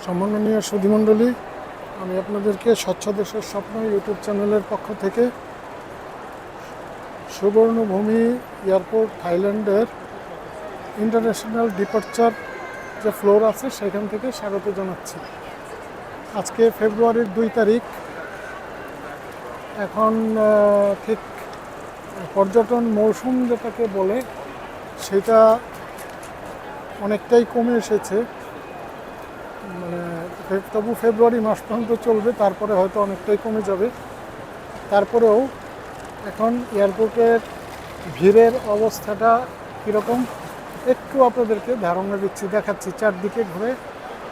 সম্মাননীয় সুধীমণ্ডলী, আমি আপনাদেরকে স্বচ্ছ দেশের স্বপ্ন ইউটিউব চ্যানেলের পক্ষ থেকে সুবর্ণভূমি এয়ারপোর্ট থাইল্যান্ডের ইন্টারন্যাশনাল ডিপার্চার যে ফ্লোর আছে সেখান থেকে স্বাগত জানাচ্ছি। আজকে ফেব্রুয়ারির 2 তারিখ। এখন ঠিক পর্যটন মৌসুম যেটাকে বলে সেটা অনেকটাই কমে এসেছে। মানে তবু ফেব্রুয়ারি মাস পর্যন্ত চলবে, তারপরে হয়তো অনেকটাই কমে যাবে। তারপরেও এখন এয়ারপোর্টের ভিড়ের অবস্থাটা কীরকম একটু আপনাদেরকে ধারণা দিচ্ছি, দেখাচ্ছি। চারদিকে ঘুরে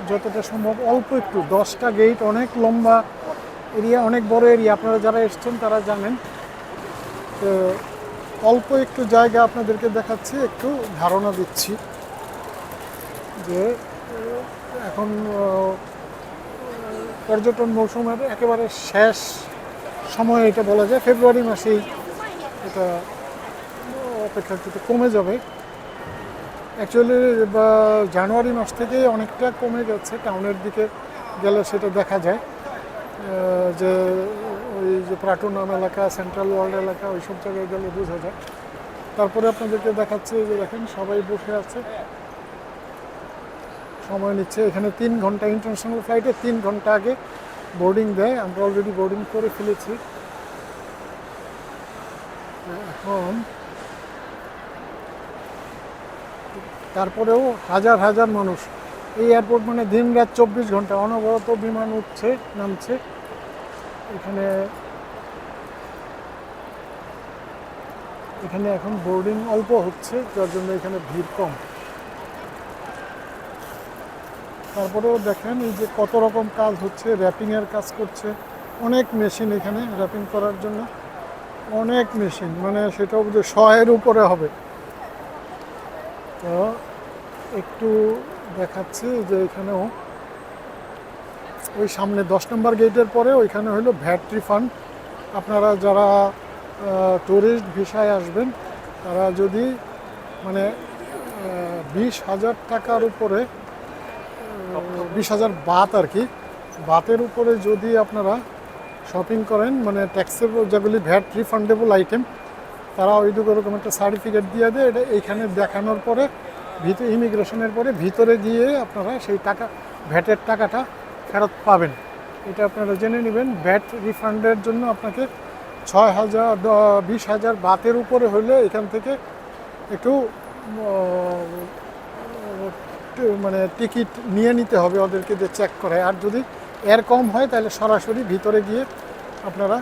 যতটা সম্ভব অল্প একটু, 10টা গেট, অনেক লম্বা এরিয়া, অনেক বড় এরিয়া। আপনারা যারা এসছেন তারা জানেন। তো অল্প একটু জায়গা আপনাদেরকে দেখাচ্ছি, একটু ধারণা দিচ্ছি যে এখন পর্যটন মৌসুমের একেবারে শেষ সময় এটা বলা যায়। ফেব্রুয়ারি মাসেই এটা অপেক্ষাকৃত কমে যাবে। অ্যাকচুয়ালি জানুয়ারি মাস থেকেই অনেকটা কমে যাচ্ছে। টাউনের দিকে গেলে সেটা দেখা যায় যে ওই যে প্লাটুনাম এলাকা, সেন্ট্রাল ওয়ার্ল্ড এলাকা, ওই সব জায়গায় গেলে বোঝা যায়। তারপরে আপনাদেরকে দেখাচ্ছে যে দেখেন সবাই বসে আছে, সময় নিচ্ছে। এখানে 3 ঘন্টা ইন্টারন্যাশনাল ফ্লাইটে 3 ঘন্টা আগে বোর্ডিং দেয়। আমরা অলরেডি বোর্ডিং করে ফেলেছি। এখন তারপরেও হাজার হাজার মানুষ। এই এয়ারপোর্ট মানে দিন রাত 24 ঘন্টা অনবরত বিমান উঠছে নামছে। এখানে এখন বোর্ডিং অল্প হচ্ছে, যার জন্য এখানে ভিড় কম। তারপরেও দেখেন এই যে কত রকম কাজ হচ্ছে, র্যাপিংয়ের কাজ করছে। অনেক মেশিন এখানে র্যাপিং করার জন্য, অনেক মেশিন, মানে সেটাও বোধহয় 100-এর উপরে হবে। তো একটু দেখাচ্ছি যে এখানেও ওই সামনে 10 নম্বর গেটের পরে ওইখানে হলো ভ্যাট রিফান্ড। আপনারা যারা ট্যুরিস্ট ভিসায় আসবেন তারা যদি মানে 20,000 টাকার উপরে, 20,000 বাত আর কি, বাতের উপরে যদি আপনারা শপিং করেন, মানে ট্যাক্সেবল যেগুলি ভ্যাট রিফান্ডেবল আইটেম, তারা ওই রকম একটা সার্টিফিকেট দিয়ে দেয়। এটা এইখানে দেখানোর পরে ইমিগ্রেশনের পরে ভিতরে গিয়ে আপনারা সেই টাকা, ভ্যাটের টাকাটা ফেরত পাবেন। এটা আপনারা জেনে নেবেন। ভ্যাট রিফান্ডের জন্য আপনাকে 6,000 20,000 বাতের উপরে হলে এখান থেকে একটু মানে টিকিট নিয়ে নিতে হবে, ওদেরকে দিয়ে চেক করে। আর যদি এর কম হয় তাহলে সরাসরি ভিতরে গিয়ে আপনারা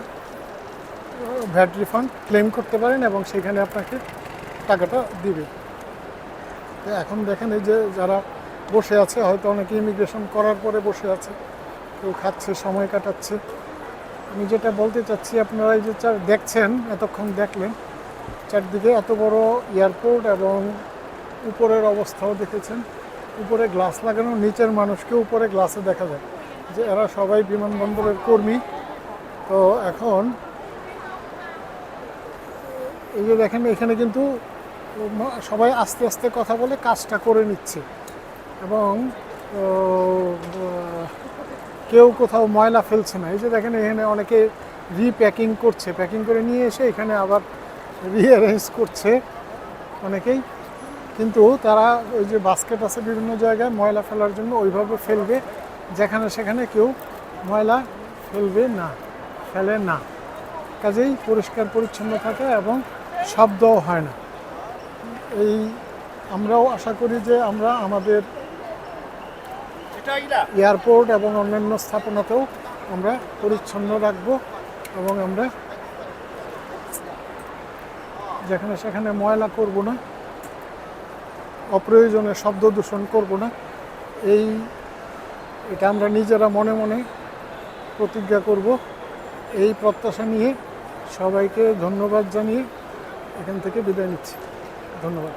ভ্যাট রিফান্ড ক্লেম করতে পারেন এবং সেখানে আপনাকে টাকাটা দিবে। তো এখন দেখেন এই যে যারা বসে আছে, হয়তো অনেকে ইমিগ্রেশন করার পরে বসে আছে, কেউ খাচ্ছে, সময় কাটাচ্ছে। আমি যেটা বলতে চাচ্ছি, আপনারা এই যে দেখছেন, এতক্ষণ দেখলেন চারদিকে এত বড় এয়ারপোর্ট এবং উপরের অবস্থাও দেখেছেন। উপরে গ্লাস লাগানো, নিচের মানুষকে উপরে গ্লাসে দেখা যায় যে এরা সবাই বিমানবন্দরের কর্মী। তো এখন এই যে দেখেন এখানে কিন্তু সবাই আস্তে আস্তে কথা বলে কাজটা করে নিচ্ছে এবং কেউ কোথাও ময়লা ফেলছে না। এই যে দেখেন এখানে অনেকে রিপ্যাকিং করছে, প্যাকিং করে নিয়ে এসে এখানে আবার রিঅ্যারেঞ্জ করছে অনেকেই। কিন্তু তারা ওই যে বাস্কেট আছে বিভিন্ন জায়গায় ময়লা ফেলার জন্য, ওইভাবে ফেলবে যেখানে সেখানে কেউ ময়লা ফেলে না। কাজেই পরিষ্কার পরিচ্ছন্ন থাকে এবং শব্দও হয় না। আমরাও আশা করি যে আমরা আমাদের এয়ারপোর্ট এবং অন্যান্য স্থাপনাতেও আমরা পরিচ্ছন্ন রাখবো এবং আমরা যেখানে সেখানে ময়লা করব না, অপ্রয়োজনে শব্দ দূষণ করব না। এটা আমরা নিজেরা মনে মনে প্রতিজ্ঞা করব। এই প্রত্যাশা নিয়ে সবাইকে ধন্যবাদ জানিয়ে এখান থেকে বিদায় নিচ্ছি। ধন্যবাদ।